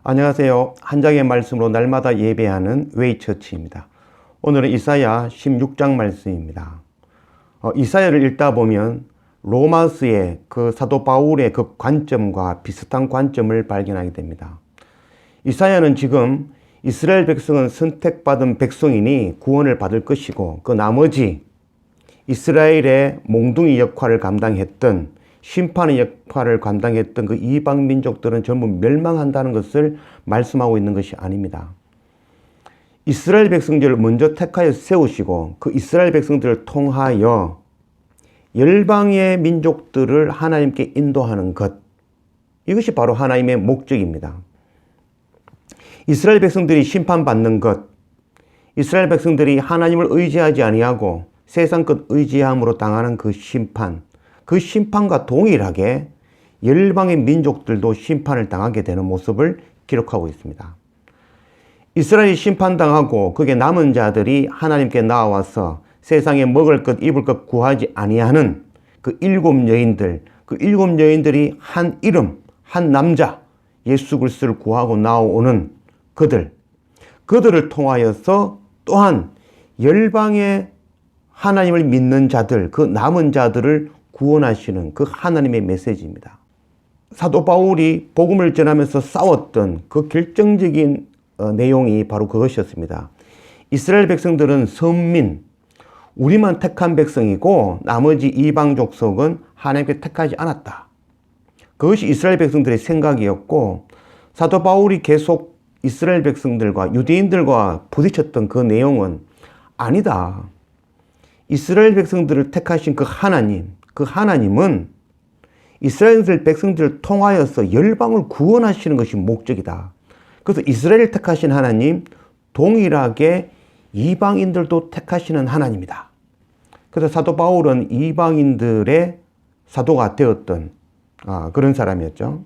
안녕하세요. 한 장의 말씀으로 날마다 예배하는 웨이처치입니다. 오늘은 이사야 16장 말씀입니다. 이사야를 읽다 보면 로마서의 그 사도 바울의 그 관점과 비슷한 관점을 발견하게 됩니다. 이사야는 지금 이스라엘 백성은 선택받은 백성이니 구원을 받을 것이고 그 나머지 이스라엘의 몽둥이 역할을 감당했던 심판의 역할을 감당했던 그 이방 민족들은 전부 멸망한다는 것을 말씀하고 있는 것이 아닙니다. 이스라엘 백성들을 먼저 택하여 세우시고 그 이스라엘 백성들을 통하여 열방의 민족들을 하나님께 인도하는 것, 이것이 바로 하나님의 목적입니다. 이스라엘 백성들이 심판받는 것, 이스라엘 백성들이 하나님을 의지하지 아니하고 세상 것 의지함으로 당하는 그 심판, 그 심판과 동일하게 열방의 민족들도 심판을 당하게 되는 모습을 기록하고 있습니다. 이스라엘이 심판당하고 그게 남은 자들이 하나님께 나와서 세상에 먹을 것 입을 것 구하지 아니하는 그 일곱 여인들이 한 이름, 한 남자 예수 그리스도를 구하고 나오는 그들을 통하여서 또한 열방의 하나님을 믿는 자들, 그 남은 자들을 구원하시는 그 하나님의 메시지입니다. 사도 바울이 복음을 전하면서 싸웠던 그 결정적인 내용이 바로 그것이었습니다. 이스라엘 백성들은 선민, 우리만 택한 백성이고 나머지 이방 족속은 하나님께 택하지 않았다. 그것이 이스라엘 백성들의 생각이었고 사도 바울이 계속 이스라엘 백성들과 유대인들과 부딪혔던 그 내용은 아니다. 이스라엘 백성들을 택하신 그 하나님은 이스라엘 백성들을 통하여서 열방을 구원하시는 것이 목적이다. 그래서 이스라엘을 택하신 하나님, 동일하게 이방인들도 택하시는 하나님이다. 그래서 사도 바울은 이방인들의 사도가 되었던 그런 사람이었죠.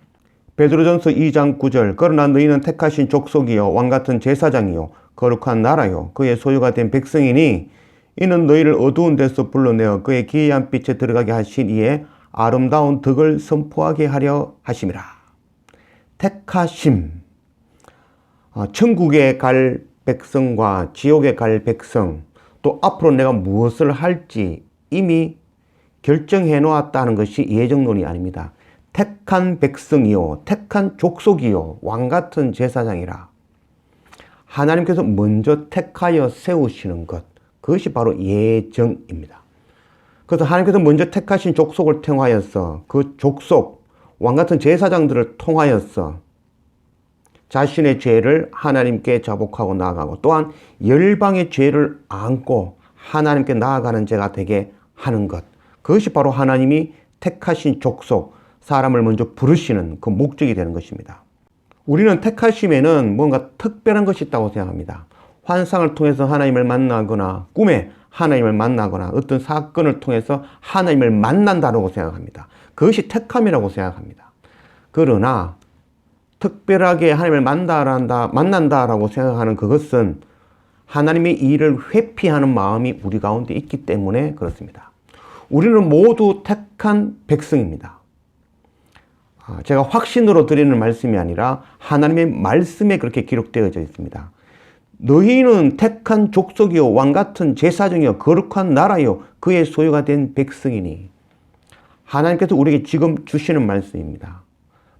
베드로전서 2장 9절 그러나 너희는 택하신 족속이요 왕같은 제사장이요 거룩한 나라요 그의 소유가 된 백성이니 이는 너희를 어두운 데서 불러내어 그의 기이한 빛에 들어가게 하신 이에 아름다운 덕을 선포하게 하려 하심이라. 택하심, 천국에 갈 백성과 지옥에 갈 백성, 또 앞으로 내가 무엇을 할지 이미 결정해 놓았다는 것이 예정론이 아닙니다. 택한 백성이요 택한 족속이요 왕같은 제사장이라. 하나님께서 먼저 택하여 세우시는 것, 그것이 바로 예정입니다. 그래서 하나님께서 먼저 택하신 족속을 통하여서 그 족속, 왕같은 제사장들을 통하여서 자신의 죄를 하나님께 자복하고 나아가고 또한 열방의 죄를 안고 하나님께 나아가는 자가 되게 하는 것, 그것이 바로 하나님이 택하신 족속, 사람을 먼저 부르시는 그 목적이 되는 것입니다. 우리는 택하심에는 뭔가 특별한 것이 있다고 생각합니다. 환상을 통해서 하나님을 만나거나 꿈에 하나님을 만나거나 어떤 사건을 통해서 하나님을 만난다고 생각합니다. 그것이 택함이라고 생각합니다. 그러나 특별하게 하나님을 만난다라고 생각하는 그것은 하나님의 일을 회피하는 마음이 우리 가운데 있기 때문에 그렇습니다. 우리는 모두 택한 백성입니다. 제가 확신으로 드리는 말씀이 아니라 하나님의 말씀에 그렇게 기록되어져 있습니다. 너희는 택한 족속이요 왕같은 제사장이요 거룩한 나라요 그의 소유가 된 백성이니. 하나님께서 우리에게 지금 주시는 말씀입니다.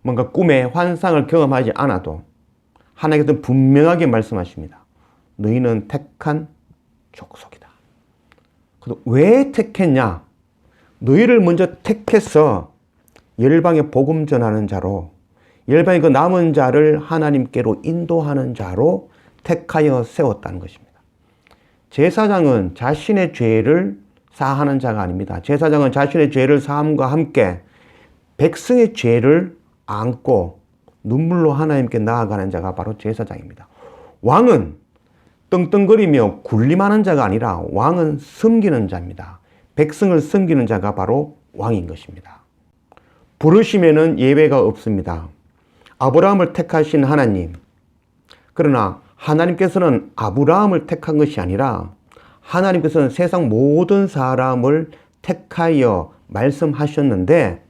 뭔가 꿈의 환상을 경험하지 않아도 하나님께서 분명하게 말씀하십니다. 너희는 택한 족속이다. 그래서 왜 택했냐? 너희를 먼저 택해서 열방에 복음 전하는 자로, 열방의 그 남은 자를 하나님께로 인도하는 자로 택하여 세웠다는 것입니다. 제사장은 자신의 죄를 사하는 자가 아닙니다. 제사장은 자신의 죄를 사함과 함께 백성의 죄를 안고 눈물로 하나님께 나아가는 자가 바로 제사장입니다. 왕은 떵떵거리며 군림하는 자가 아니라 왕은 섬기는 자입니다. 백성을 섬기는 자가 바로 왕인 것입니다. 부르심에는 예외가 없습니다. 아브라함을 택하신 하나님, 그러나 하나님께서는 아브라함을 택한 것이 아니라 하나님께서는 세상 모든 사람을 택하여 말씀하셨는데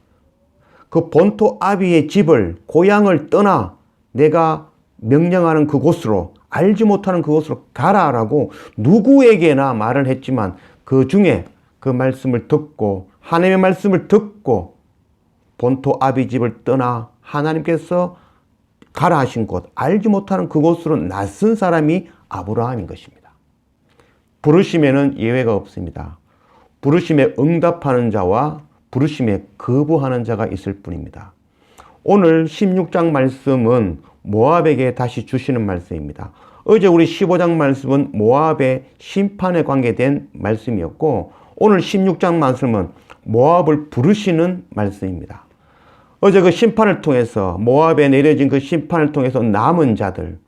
그 본토 아비의 집을 고향을 떠나 내가 명령하는 그곳으로, 알지 못하는 그곳으로 가라라고 누구에게나 말을 했지만 그 중에 그 말씀을 듣고 하나님의 말씀을 듣고 본토 아비집을 떠나 하나님께서 가라 하신 곳, 알지 못하는 그곳으로 낯선 사람이 아브라함인 것입니다. 부르심에는 예외가 없습니다. 부르심에 응답하는 자와 부르심에 거부하는 자가 있을 뿐입니다. 오늘 16장 말씀은 모압에게 다시 주시는 말씀입니다. 어제 우리 15장 말씀은 모압의 심판에 관계된 말씀이었고 오늘 16장 말씀은 모압을 부르시는 말씀입니다. 어제 그 심판을 통해서 모압에 내려진 그 심판을 통해서 남은 자들,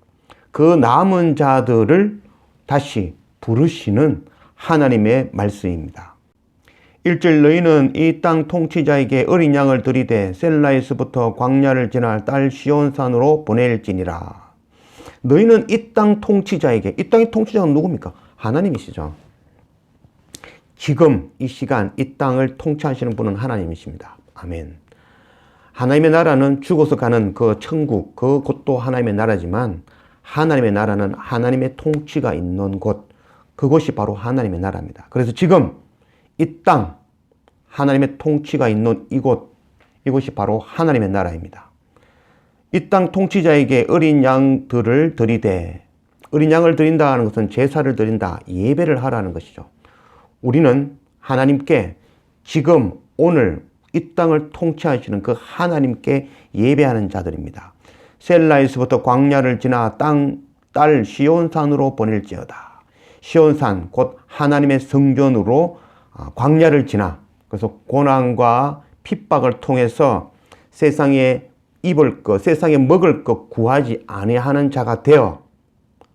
그 남은 자들을 다시 부르시는 하나님의 말씀입니다. 1절 너희는 이 땅 통치자에게 어린 양을 들이되 셀라에서부터 광야를 지나 딸 시온산으로 보낼지니라. 너희는 이 땅 통치자에게, 이 땅의 통치자는 누굽니까? 하나님이시죠. 지금 이 시간 이 땅을 통치하시는 분은 하나님이십니다. 아멘. 하나님의 나라는 죽어서 가는 그 천국, 그곳도 하나님의 나라지만 하나님의 나라는 하나님의 통치가 있는 곳, 그곳이 바로 하나님의 나라입니다. 그래서 지금 이 땅, 하나님의 통치가 있는 이곳, 이곳이 바로 하나님의 나라입니다. 이 땅 통치자에게 어린 양들을 드리되, 어린 양을 드린다는 것은 제사를 드린다, 예배를 하라는 것이죠. 우리는 하나님께 지금 오늘 이 땅을 통치하시는 그 하나님께 예배하는 자들입니다. 셀라에서부터 광야를 지나 딸 시온산으로 보낼지어다. 시온산 곧 하나님의 성전으로 광야를 지나, 그래서 고난과 핍박을 통해서 세상에 입을 것, 세상에 먹을 것 구하지 아니하는 자가 되어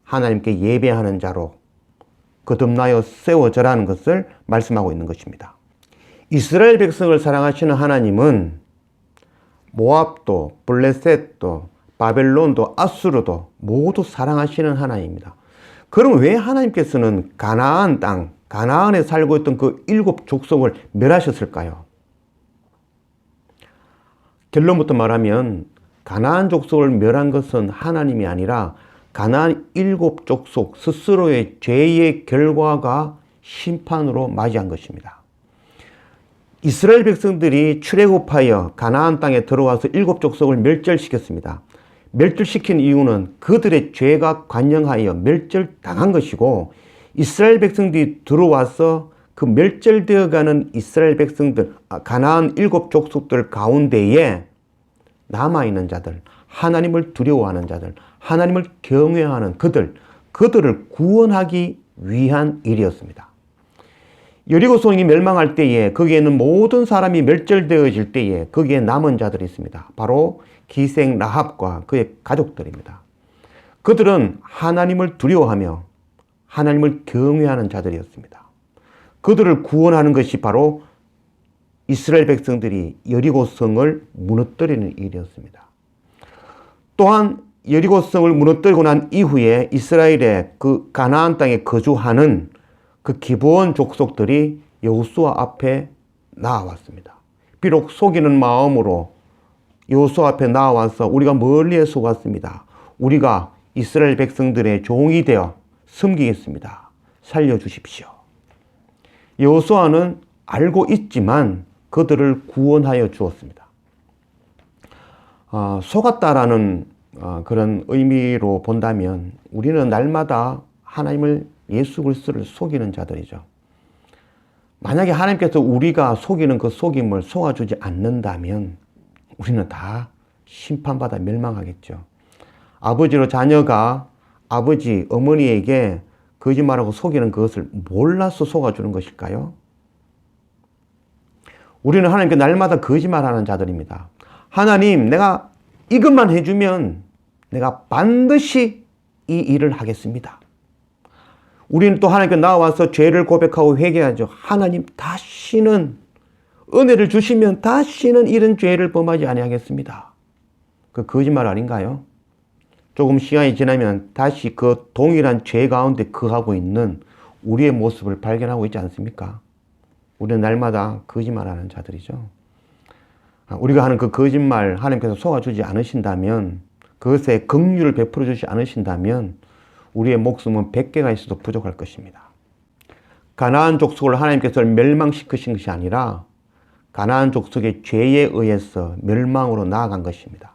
하나님께 예배하는 자로 거듭나여 세워져라는 것을 말씀하고 있는 것입니다. 이스라엘 백성을 사랑하시는 하나님은 모압도, 블레셋도, 바벨론도, 아수르도 모두 사랑하시는 하나님입니다. 그럼 왜 하나님께서는 가나안 땅, 가나안에 살고 있던 그 7 족속을 멸하셨을까요? 결론부터 말하면 가나안 족속을 멸한 것은 하나님이 아니라 가나안 7 족속 스스로의 죄의 결과가 심판으로 맞이한 것입니다. 이스라엘 백성들이 출애굽하여 가나안 땅에 들어와서 7 족속을 멸절시켰습니다. 멸절시킨 이유는 그들의 죄가 관영하여 멸절당한 것이고 이스라엘 백성들이 들어와서 그 멸절되어가는 이스라엘 백성들, 가나안 7 족속들 가운데에 남아있는 자들, 하나님을 두려워하는 자들, 하나님을 경외하는 그들을 구원하기 위한 일이었습니다. 여리고성이 멸망할 때에 거기에 있는 모든 사람이 멸절되어질 때에 거기에 남은 자들이 있습니다. 바로 기생 라합과 그의 가족들입니다. 그들은 하나님을 두려워하며 하나님을 경외하는 자들이었습니다. 그들을 구원하는 것이 바로 이스라엘 백성들이 여리고성을 무너뜨리는 일이었습니다. 또한 여리고성을 무너뜨리고 난 이후에 이스라엘의 그 가나안 땅에 거주하는 그 기브온 족속들이 여호수아 앞에 나아왔습니다. 비록 속이는 마음으로 여호수아 앞에 나와서 우리가 멀리에 속았습니다. 우리가 이스라엘 백성들의 종이 되어 섬기겠습니다. 살려주십시오. 여호수아는 알고 있지만 그들을 구원하여 주었습니다. 속았다라는 그런 의미로 본다면 우리는 날마다 하나님을, 예수 그리스도를 속이는 자들이죠. 만약에 하나님께서 우리가 속이는 그 속임을 속아주지 않는다면 우리는 다 심판받아 멸망하겠죠. 아버지로 자녀가 아버지, 어머니에게 거짓말하고 속이는 그것을 몰라서 속아주는 것일까요? 우리는 하나님께 날마다 거짓말하는 자들입니다. 하나님, 내가 이것만 해주면 내가 반드시 이 일을 하겠습니다. 우리는 또 하나님께 나와서 죄를 고백하고 회개하죠. 하나님, 다시는 은혜를 주시면 다시는 이런 죄를 범하지 아니하겠습니다. 그 거짓말 아닌가요? 조금 시간이 지나면 다시 그 동일한 죄 가운데 거하고 있는 우리의 모습을 발견하고 있지 않습니까? 우리는 날마다 거짓말하는 자들이죠. 우리가 하는 그 거짓말 하나님께서 속아주지 않으신다면 그것에 긍휼을 베풀어 주지 않으신다면 우리의 목숨은 100개가 있어도 부족할 것입니다. 가나안 족속을 하나님께서 멸망시키신 것이 아니라 가나안 족속의 죄에 의해서 멸망으로 나아간 것입니다.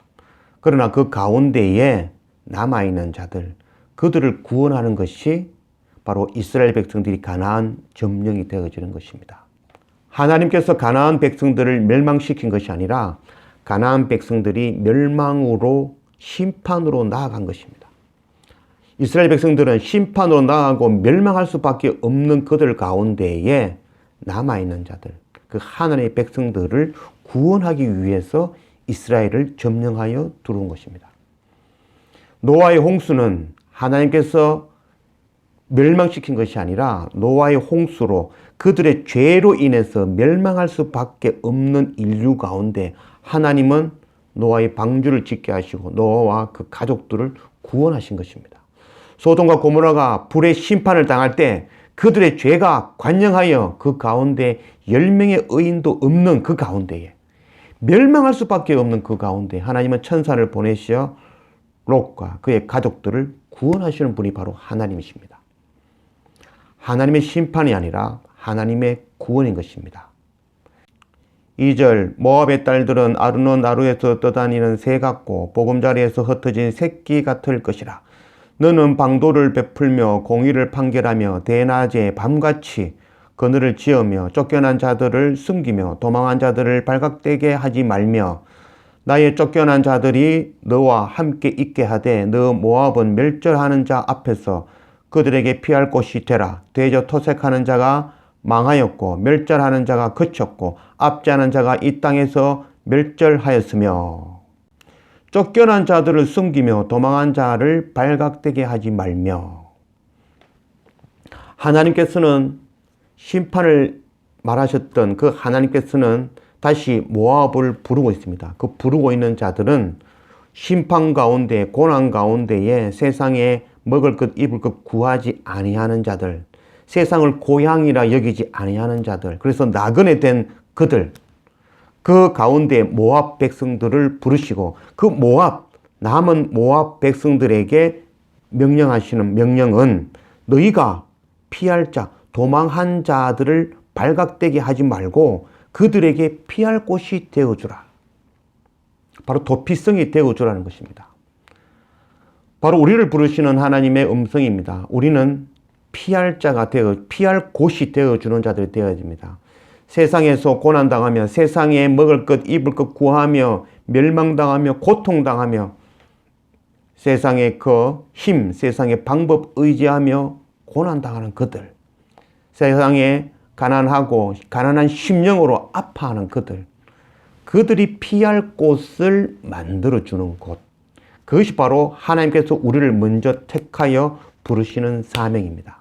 그러나 그 가운데에 남아있는 자들, 그들을 구원하는 것이 바로 이스라엘 백성들이 가나안 점령이 되어지는 것입니다. 하나님께서 가나안 백성들을 멸망시킨 것이 아니라 가나안 백성들이 멸망으로 심판으로 나아간 것입니다. 이스라엘 백성들은 심판으로 나아가고 멸망할 수밖에 없는 그들 가운데에 남아있는 자들, 그 하나님의 백성들을 구원하기 위해서 이스라엘을 점령하여 들어온 것입니다. 노아의 홍수는 하나님께서 멸망시킨 것이 아니라 노아의 홍수로 그들의 죄로 인해서 멸망할 수밖에 없는 인류 가운데 하나님은 노아의 방주를 짓게 하시고 노아와 그 가족들을 구원하신 것입니다. 소돔과 고모라가 불의 심판을 당할 때 그들의 죄가 관영하여 그 가운데 10명의 의인도 없는 그 가운데에 멸망할 수밖에 없는 그 가운데 하나님은 천사를 보내시어 롯과 그의 가족들을 구원하시는 분이 바로 하나님이십니다. 하나님의 심판이 아니라 하나님의 구원인 것입니다. 2절 모압의 딸들은 아르논 나루에서 떠다니는 새 같고 보금자리에서 흩어진 새끼 같을 것이라. 너는 방도를 베풀며 공의를 판결하며 대낮에 밤같이 그늘을 지으며 쫓겨난 자들을 숨기며 도망한 자들을 발각되게 하지 말며 나의 쫓겨난 자들이 너와 함께 있게 하되 너 모압은 멸절하는 자 앞에서 그들에게 피할 곳이 되라. 되져 토색하는 자가 망하였고 멸절하는 자가 그쳤고 압제하는 자가 이 땅에서 멸절하였으며 쫓겨난 자들을 숨기며 도망한 자를 발각되게 하지 말며. 하나님께서는 심판을 말하셨던 그 하나님께서는 다시 모압을 부르고 있습니다. 그 부르고 있는 자들은 심판 가운데 고난 가운데에 세상에 먹을 것 입을 것 구하지 아니하는 자들, 세상을 고향이라 여기지 아니하는 자들, 그래서 나그네 된 그들, 그 가운데 모압 백성들을 부르시고 그 모압, 남은 모압 백성들에게 명령하시는 명령은 너희가 피할 자, 도망한 자들을 발각되게 하지 말고 그들에게 피할 곳이 되어주라. 바로 도피성이 되어주라는 것입니다. 바로 우리를 부르시는 하나님의 음성입니다. 우리는 피할 자가 피할 곳이 되어주는 자들이 되어야 됩니다. 세상에서 고난당하며 세상에 먹을 것, 입을 것 구하며 멸망당하며 고통당하며 세상의 그 힘, 세상의 방법 의지하며 고난당하는 그들, 세상에 가난하고 가난한 심령으로 아파하는 그들이 피할 곳을 만들어주는 곳, 그것이 바로 하나님께서 우리를 먼저 택하여 부르시는 사명입니다.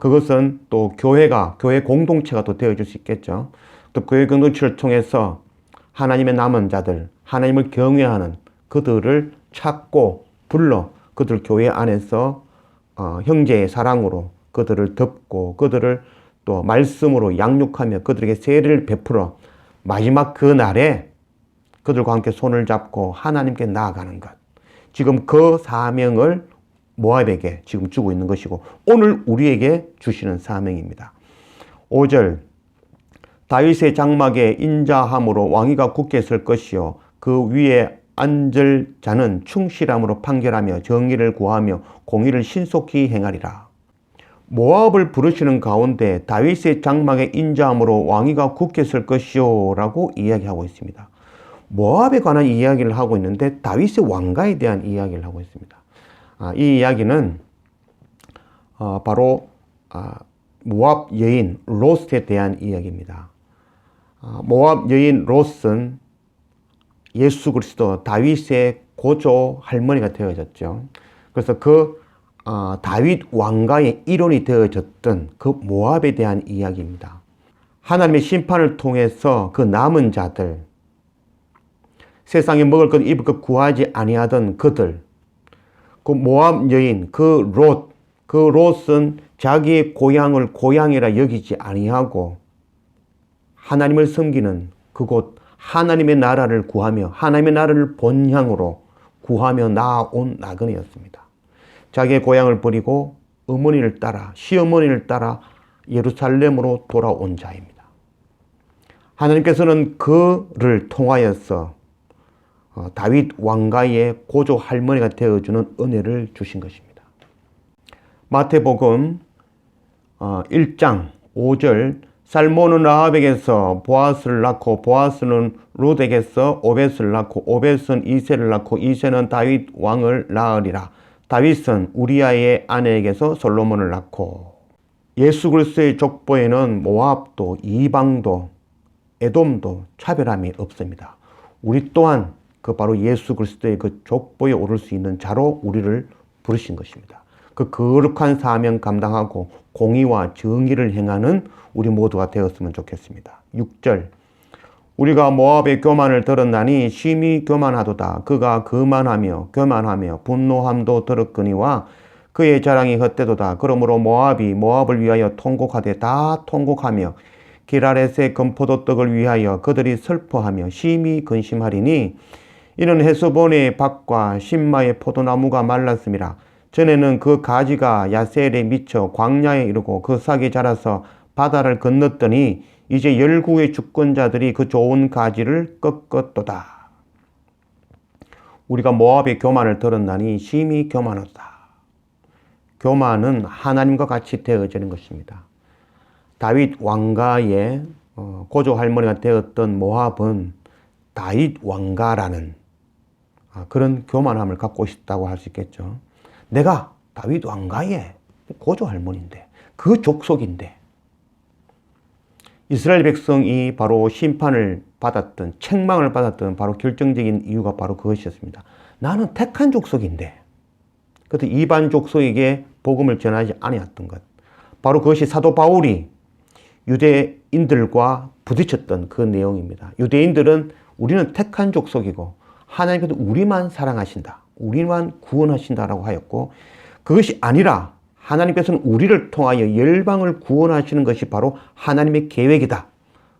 그것은 또 교회 공동체가 또 되어줄 수 있겠죠. 또 교회 공동체를 통해서 하나님의 남은 자들, 하나님을 경외하는 그들을 찾고 불러 그들 교회 안에서 형제의 사랑으로 그들을 덮고 그들을 또 말씀으로 양육하며 그들에게 세례를 베풀어 마지막 그 날에 그들과 함께 손을 잡고 하나님께 나아가는 것. 지금 그 사명을 모압에게 지금 주고 있는 것이고 오늘 우리에게 주시는 사명입니다. 5절 다윗의 장막에 인자함으로 왕위가 굳게 설 것이요 그 위에 앉을 자는 충실함으로 판결하며 정의를 구하며 공의를 신속히 행하리라. 모압을 부르시는 가운데 다윗의 장막에 인자함으로 왕위가 굳게 설 것이요 라고 이야기하고 있습니다. 모압에 관한 이야기를 하고 있는데 다윗의 왕가에 대한 이야기를 하고 있습니다. 이 이야기는 바로 모압 여인 롯에 대한 이야기입니다. 모압 여인 롯은 예수 그리스도 다윗의 고조 할머니가 되어졌죠. 그래서 그 다윗 왕가의 일원이 되어졌던 그 모압에 대한 이야기입니다. 하나님의 심판을 통해서 그 남은 자들, 세상에 먹을 것 입을 것 구하지 아니하던 그들, 그 모압 여인 그 롯은 자기의 고향을 고향이라 여기지 아니하고 하나님을 섬기는 그곳 하나님의 나라를 구하며 하나님의 나라를 본향으로 구하며 나아온 나그네였습니다. 자기의 고향을 버리고 어머니를 따라, 시어머니를 따라 예루살렘으로 돌아온 자입니다. 하나님께서는 그를 통하여서 다윗 왕가의 고조 할머니가 되어주는 은혜를 주신 것입니다. 마태복음 1장 5절 살몬은 라합에게서 보아스를 낳고 보아스는 룻에게서 오벳을 낳고 오벳은 이새를 낳고 이새는 다윗 왕을 낳으리라. 다윗은 우리아의 아내에게서 솔로몬을 낳고 예수 그리스도의 족보에는 모압도 이방도 에돔도 차별함이 없습니다. 우리 또한 그 바로 예수 그리스도의 그 족보에 오를 수 있는 자로 우리를 부르신 것입니다. 그 거룩한 사명 감당하고 공의와 정의를 행하는 우리 모두가 되었으면 좋겠습니다. 6절 우리가 모압의 교만을 들었나니 심히 교만하도다. 그가 교만하며 분노함도 들었거니와 그의 자랑이 헛되도다. 그러므로 모압이 모압을 위하여 통곡하되 다 통곡하며 기라렛의 금포도떡을 위하여 그들이 슬퍼하며 심히 근심하리니 이는 헤스본의 밭과 신마의 포도나무가 말랐음이라. 전에는 그 가지가 야셀에 미쳐 광야에 이르고 그 싹이 자라서 바다를 건넜더니 이제 열국의 주권자들이 그 좋은 가지를 꺾었도다. 우리가 모압의 교만을 들었나니 심히 교만하다. 교만은 하나님과 같이 되어지는 것입니다. 다윗 왕가의 고조 할머니가 되었던 모압은 다윗 왕가라는 그런 교만함을 갖고 있다고 할 수 있겠죠. 내가 다윗 왕가의 고조 할머니인데, 그 족속인데, 이스라엘 백성이 바로 심판을 받았던, 책망을 받았던 바로 결정적인 이유가 바로 그것이었습니다. 나는 택한 족속인데, 그것도 이반 족속에게 복음을 전하지 아니었던 것. 바로 그것이 사도 바울이 유대인들과 부딪혔던 그 내용입니다. 유대인들은 우리는 택한 족속이고 하나님께서 우리만 사랑하신다, 우리만 구원하신다라고 하였고, 그것이 아니라 하나님께서는 우리를 통하여 열방을 구원하시는 것이 바로 하나님의 계획이다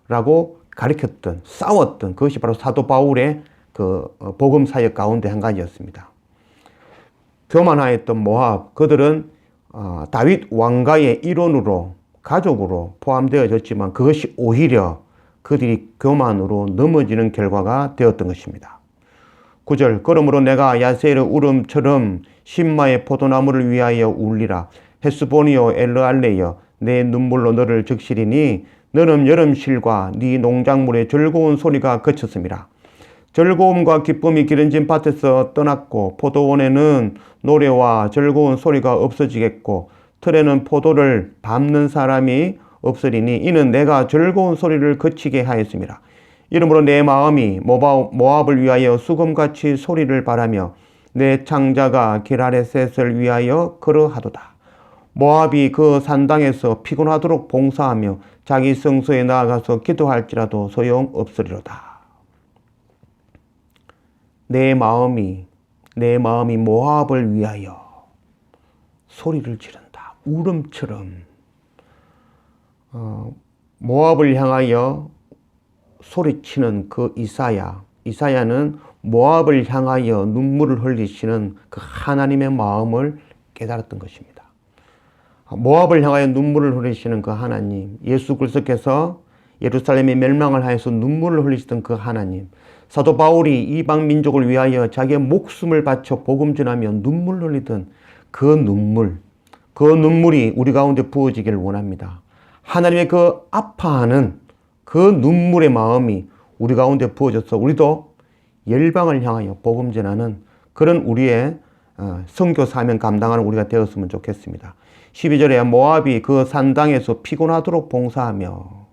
라고 가르쳤던, 싸웠던 그것이 바로 사도 바울의 그 복음 사역 가운데 한 가지였습니다. 교만하였던 모압, 그들은 다윗 왕가의 일원으로, 가족으로 포함되어졌지만 그것이 오히려 그들이 교만으로 넘어지는 결과가 되었던 것입니다. 9절 그러므로 내가 야셀의 울음처럼 신마의 포도나무를 위하여 울리라. 헤스보니오 엘르알레여 내 눈물로 너를 적시리니 너는 여름실과 네 농작물의 즐거운 소리가 그쳤음이라. 즐거움과 기쁨이 기름진 밭에서 떠났고 포도원에는 노래와 즐거운 소리가 없어지겠고 틀에는 포도를 밟는 사람이 없으리니 이는 내가 즐거운 소리를 그치게 하였음이라. 이러므로 내 마음이 모압을 위하여 수금같이 소리를 바라며 내 창자가 기라레셋을 위하여 그러하도다. 모압이 그 산당에서 피곤하도록 봉사하며 자기 성소에 나아가서 기도할지라도 소용없으리로다. 내 마음이 모압을 위하여 소리를 지른다. 울음처럼 모압을 향하여 소리치는 그 이사야는 모압을 향하여 눈물을 흘리시는 그 하나님의 마음을 깨달았던 것입니다. 모압을 향하여 눈물을 흘리시는 그 하나님, 예수 그리스도께서 예루살렘의 멸망을 하여서 눈물을 흘리시던 그 하나님, 사도 바울이 이방 민족을 위하여 자기의 목숨을 바쳐 복음 전하며 눈물 흘리던 그 눈물이 우리 가운데 부어지기를 원합니다. 하나님의 그 아파하는 그 눈물의 마음이 우리 가운데 부어져서 우리도 열방을 향하여 복음 전하는 그런 우리의 선교 사명 감당하는 우리가 되었으면 좋겠습니다. 12절에 모압이 그 산당에서 피곤하도록 봉사하며,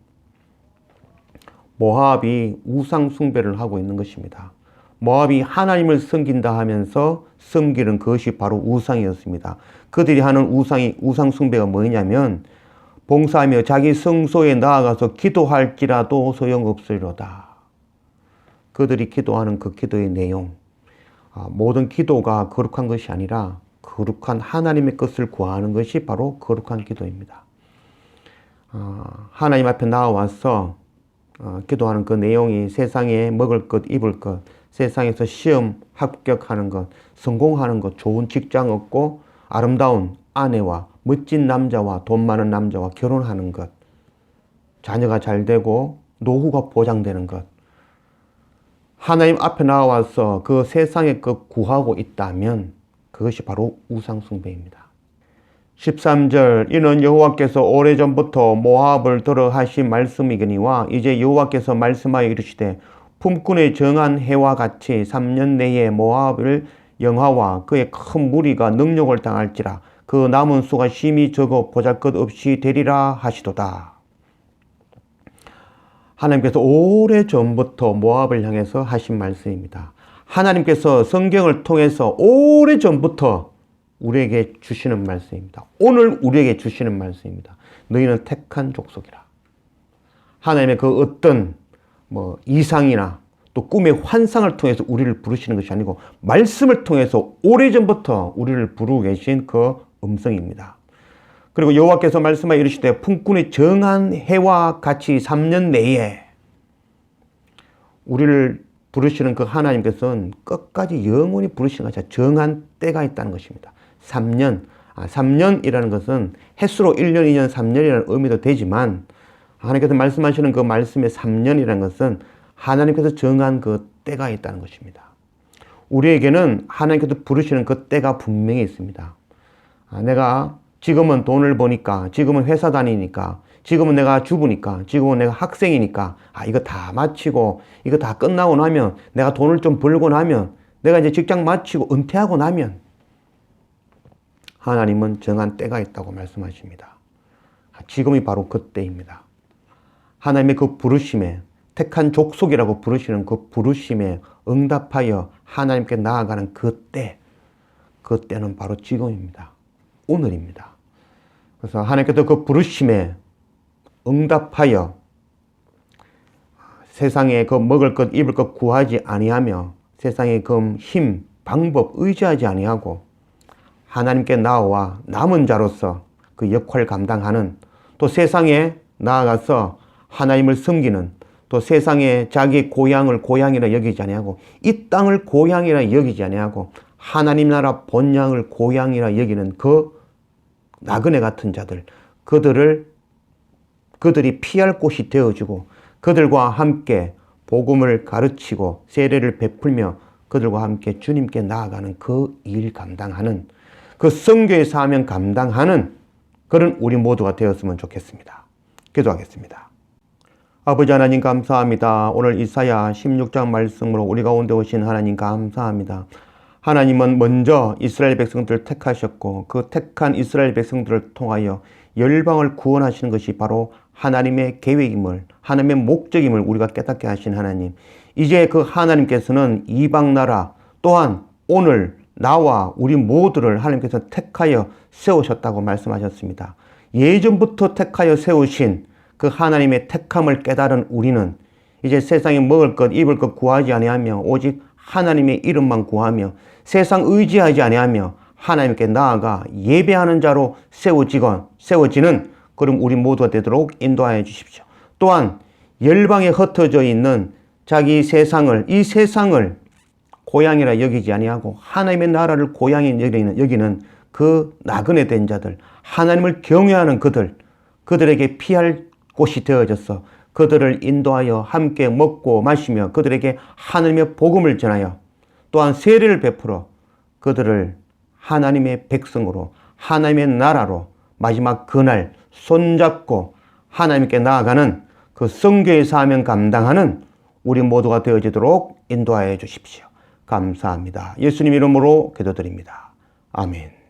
모압이 우상 숭배를 하고 있는 것입니다. 모압이 하나님을 섬긴다 하면서 섬기는 그것이 바로 우상이었습니다. 그들이 하는 우상 숭배가 뭐냐면 봉사하며 자기 성소에 나아가서 기도할지라도 소용없으리로다. 그들이 기도하는 그 기도의 내용, 모든 기도가 거룩한 것이 아니라 거룩한 하나님의 것을 구하는 것이 바로 거룩한 기도입니다. 하나님 앞에 나와서 기도하는 그 내용이 세상에 먹을 것, 입을 것, 세상에서 시험 합격하는 것, 성공하는 것, 좋은 직장 얻고 아름다운 아내와 멋진 남자와 돈 많은 남자와 결혼하는 것, 자녀가 잘 되고 노후가 보장되는 것, 하나님 앞에 나와서 그 세상의 것 구하고 있다면 그것이 바로 우상숭배입니다. 13절 이는 여호와께서 오래전부터 모압을 들어 하신 말씀이거니와 이제 여호와께서 말씀하여 이르시되 품꾼의 정한 해와 같이 3년 내에 모압을 영하와 그의 큰 무리가 능욕을 당할지라 그 남은 수가 심히 적어 보잘것없이 되리라 하시도다. 하나님께서 오래전부터 모압을 향해서 하신 말씀입니다. 하나님께서 성경을 통해서 오래전부터 우리에게 주시는 말씀입니다. 오늘 우리에게 주시는 말씀입니다. 너희는 택한 족속이라. 하나님의 그 어떤 이상이나 또 꿈의 환상을 통해서 우리를 부르시는 것이 아니고 말씀을 통해서 오래전부터 우리를 부르고 계신 그 음성입니다. 그리고 여호와께서 말씀하여 이르시되 품꾼의 정한 해와 같이 3년 내에 우리를 부르시는 그 하나님께서는 끝까지 영원히 부르시는 것이 정한 때가 있다는 것입니다. 3년, 3년이라는 것은 횟수로 1년, 2년, 3년이라는 의미도 되지만 하나님께서 말씀하시는 그 말씀의 3년이라는 것은 하나님께서 정한 그 때가 있다는 것입니다. 우리에게는 하나님께서 부르시는 그 때가 분명히 있습니다. 내가 지금은 돈을 버니까, 지금은 회사 다니니까, 지금은 내가 주부니까, 지금은 내가 학생이니까, 이거 다 마치고, 이거 다 끝나고 나면, 내가 돈을 좀 벌고 나면, 내가 이제 직장 마치고 은퇴하고 나면, 하나님은 정한 때가 있다고 말씀하십니다. 지금이 바로 그 때입니다. 하나님의 그 부르심에, 택한 족속이라고 부르시는 그 부르심에 응답하여 하나님께 나아가는 그 때, 그 때는 바로 지금입니다. 오늘입니다. 그래서 하나님께서 그 부르심에 응답하여 세상에 그 먹을 것, 입을 것 구하지 아니하며 세상의 그 힘, 방법 의지하지 아니하고 하나님께 나와 남은 자로서 그 역할을 감당하는 또 세상에 나아가서 하나님을 섬기는 또 세상에 자기 고향을 고향이라 여기지 아니하고 이 땅을 고향이라 여기지 아니하고 하나님 나라 본향을 고향이라 여기는 그 나그네 같은 자들, 그들이 피할 곳이 되어주고 그들과 함께 복음을 가르치고 세례를 베풀며 그들과 함께 주님께 나아가는 그 일 감당하는 그 선교의 사명 감당하는 그런 우리 모두가 되었으면 좋겠습니다. 기도하겠습니다. 아버지 하나님 감사합니다. 오늘 이사야 16장 말씀으로 우리 가운데 오신 하나님 감사합니다. 하나님은 먼저 이스라엘 백성들을 택하셨고 그 택한 이스라엘 백성들을 통하여 열방을 구원하시는 것이 바로 하나님의 계획임을, 하나님의 목적임을 우리가 깨닫게 하신 하나님. 이제 그 하나님께서는 이방 나라 또한 오늘 나와 우리 모두를 하나님께서 택하여 세우셨다고 말씀하셨습니다. 예전부터 택하여 세우신 그 하나님의 택함을 깨달은 우리는 이제 세상에 먹을 것, 입을 것 구하지 아니하며 오직 하나님의 이름만 구하며 세상 의지하지 아니하며 하나님께 나아가 예배하는 자로 세워지는 그럼 우리 모두가 되도록 인도하여 주십시오. 또한 열방에 흩어져 있는 자기 세상을, 이 세상을 고향이라 여기지 아니하고 하나님의 나라를 고향이 여기는 그 나그네 된 자들, 하나님을 경외하는 그들에게 피할 곳이 되어져서 그들을 인도하여 함께 먹고 마시며 그들에게 하나님의 복음을 전하여 또한 세례를 베풀어 그들을 하나님의 백성으로 하나님의 나라로 마지막 그날 손잡고 하나님께 나아가는 그 선교의 사명 감당하는 우리 모두가 되어지도록 인도하여 주십시오. 감사합니다. 예수님 이름으로 기도드립니다. 아멘.